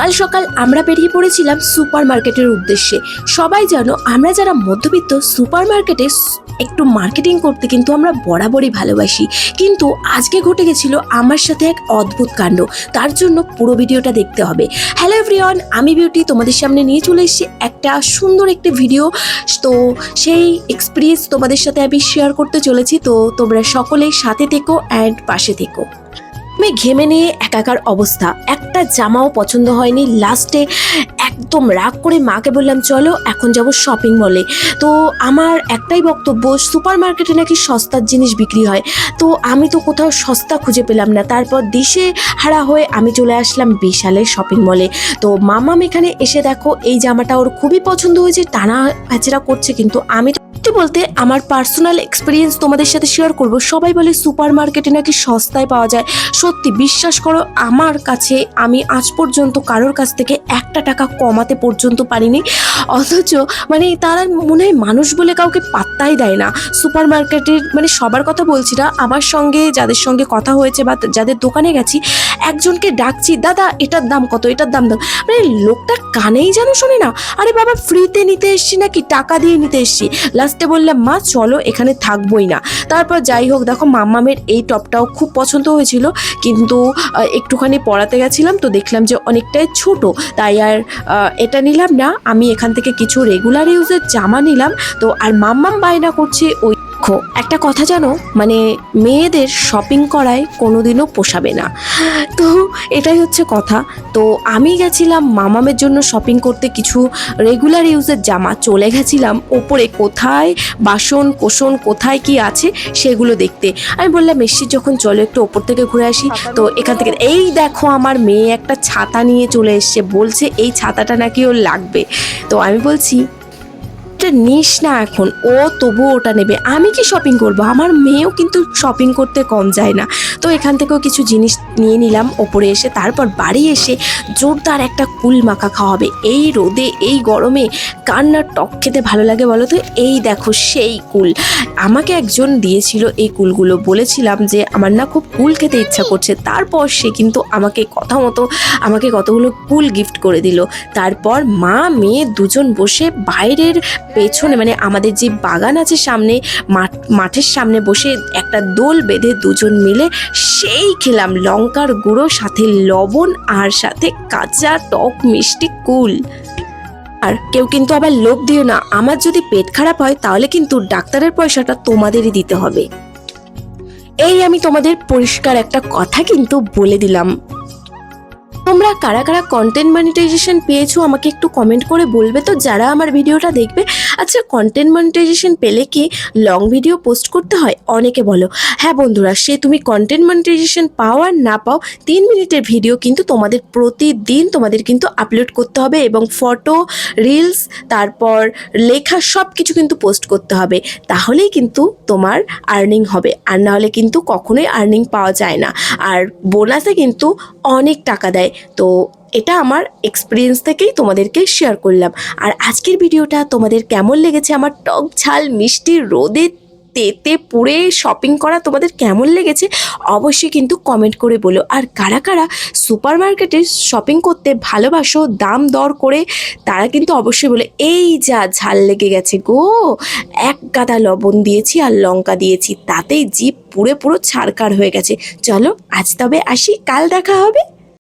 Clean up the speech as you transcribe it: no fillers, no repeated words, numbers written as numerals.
সকাল সকাল আমরা বেরিয়ে পড়েছিলাম সুপার মার্কেটের উদ্দেশ্যে। সবাই জানো আমরা যারা মধ্যবিত্ত সুপার মার্কেটে একটু মার্কেটিং করতে কিন্তু আমরা বরাবরই ভালোবাসি, কিন্তু আজকে ঘটে গেছিল আমার সাথে এক অদ্ভুত কাণ্ড। তার জন্য পুরো ভিডিওটা দেখতে হবে। হ্যালো এভরিওয়ান, আমি বিউটি তোমাদের সামনে নিয়ে চলে এসেছি একটা সুন্দর একটি ভিডিও। তো সেই এক্সপিরিয়েন্স তোমাদের সাথে আমি শেয়ার করতে চলেছি। তো তোমরা সকলেই সাথে থেকো অ্যান্ড পাশে থেকো। আমি ঘেমে নিয়ে একাকার অবস্থা, একটা জামাও পছন্দ হয়নি। লাস্টে একদম রাগ করে মাকে বললাম চলো এখন যাব শপিং মলে। তো আমার একটাই বক্তব্য, সুপার মার্কেটে নাকি সস্তার জিনিস বিক্রি হয়, তো আমি তো কোথাও সস্তা খুঁজে পেলাম না। তারপর দিশে হারা হয়ে আমি চলে আসলাম বিশালের শপিং মলে। তো মামাম এখানে এসে দেখো এই জামাটা ওর খুবই পছন্দ হয়েছে, টানা প্যাচেরা করছে, কিন্তু আমি বলতে আমার পার্সোনাল এক্সপিরিয়েন্স তোমাদের সাথে শেয়ার করব। সবাই বলে সুপার মার্কেটে নাকি সস্তায় পাওয়া যায়, সত্যি বিশ্বাস করো আমার কাছে আমি আজ পর্যন্ত কারোর কাছ থেকে একটা টাকা কমাতে পর্যন্ত পারিনি। অথচ মানে তারা মনে হয় মানুষ বলে কাউকে পাত্তাই দেয় না। সুপার মার্কেটের মানে সবার কথা বলছি না, আমার সঙ্গে যাদের সঙ্গে কথা হয়েছে বা যাদের দোকানে গেছি, একজনকে ডাকছি দাদা এটার দাম কত, এটার দাম দাম, মানে লোকটার কানেই যেন শোনে না। আরে বাবা ফ্রিতে নিতে এসছি নাকি টাকা দিয়ে নিতে এসছি। লাস্টে বললাম মা চলো এখানে থাকবোই না। তারপর যাই হোক দেখো মাম্মামের এই টপটাও খুব পছন্দ হয়েছিল, কিন্তু একটুখানি পরাতে গেছিলাম তো দেখলাম যে অনেকটাই ছোট, তাই আর এটা নিলাম না। আমি এখান থেকে কিছু রেগুলার ইউজের জামা নিলাম। তো আর মাম্মাম বায়না করছে ওই। একটা কথা জানো, মানে মেয়েদের শপিং করায় কোনোদিনও পোষাবে না, তো এটাই হচ্ছে কথা। তো আমি গেছিলাম মামামের জন্য শপিং করতে, কিছু রেগুলার ইউজের জামা। চলে গেছিলাম ওপরে কোথায় বাসন কোসন কোথায় কি আছে সেগুলো দেখতে। আমি বললাম এসছি যখন চলো একটু ওপর থেকে ঘুরে আসি। তো এখান থেকে এই দেখো আমার মেয়ে একটা ছাতা নিয়ে চলে এসছে, বলছে এই ছাতাটা নাকি ওর লাগবে। তো আমি বলছি নিস না এখন, ও তবুও ওটা নেবে, আমি কি শপিং করব? আমার মেয়েও কিন্তু শপিং করতে কম যায় না। তো এখান থেকেও কিছু জিনিস নিয়ে নিলাম ওপরে এসে। তারপর বাড়ি এসে জোরদার একটা কুল মাখা খাওয়া হবে। এই রোদে এই গরমে কার না টক খেতে ভালো লাগে বলো তো? এই দেখো সেই কুল আমাকে একজন দিয়েছিল। এই কুলগুলো বলেছিলাম যে আমার না খুব কুল খেতে ইচ্ছা করছে, তারপর সে কিন্তু আমাকে কথা মতো আমাকে কতগুলো কুল গিফট করে দিল। তারপর মা মেয়ে দুজন বসে বাইরের পেছনে, মানে আমাদের যে বাগান আছে সামনে, মাঠের সামনে বসে একটা দোল বেঁধে দুজন মিলে সেই খেলাম লঙ্কার গুঁড়ো, সাথে লবণ, আর সাথে কাঁচা টক মিষ্টি কুল। আর কেউ কিন্তু আবার লোভ দিও না, আমার যদি পেট খারাপ হয় তাহলে কিন্তু ডাক্তারের পয়সাটা তোমাদেরই দিতে হবে। এই আমি তোমাদের পরিষ্কার একটা কথা কিন্তু বলে দিলাম। তোমরা কারা কারা কন্টেন্ট মনিটাইজেশন পেয়েছো আমাকে একটু কমেন্ট করে বলবে তো, যারা আমার ভিডিওটা দেখবে। আচ্ছা কন্টেন্ট মনিটাইজেশন পেলে কি লং ভিডিও পোস্ট করতে হয়? অনেকে বলো। হ্যাঁ বন্ধুরা, সে তুমি কন্টেন্ট মনিটাইজেশন পাও আর না পাও, 3 মিনিটের ভিডিও কিন্তু তোমাদের প্রতিদিন তোমাদের কিন্তু আপলোড করতে হবে, এবং ফটো, রিলস, তারপর লেখা সব কিছু কিন্তু পোস্ট করতে হবে। তাহলেই কিন্তু তোমার আর্নিং হবে, আর না হলে কিন্তু কখনোই আর্নিং পাওয়া যায় না। আর বোনাসে কিন্তু অনেক টাকা দেয়। তো এটা আমার এক্সপিরিয়েন্স থেকেই তোমাদেরকে শেয়ার করলাম। আর আজকের ভিডিওটা তোমাদের কেমন লেগেছে? আমার টক ঝাল মিষ্টি রোদে তেতে পুড়ে শপিং করা তোমাদের কেমন লেগেছে অবশ্যই কিন্তু কমেন্ট করে বলো। আর কারা কারা সুপার মার্কেটে শপিং করতে ভালোবাসো দাম দর করে, তারা কিন্তু অবশ্যই বলে এই যা ঝাল লেগে গেছে গো, এক গাদা লবণ দিয়েছি আর লঙ্কা দিয়েছি, তাতেই জিভ পুরো ছাড়কার হয়ে গেছে। চলো আজ তবে আসি, কাল দেখা হবে।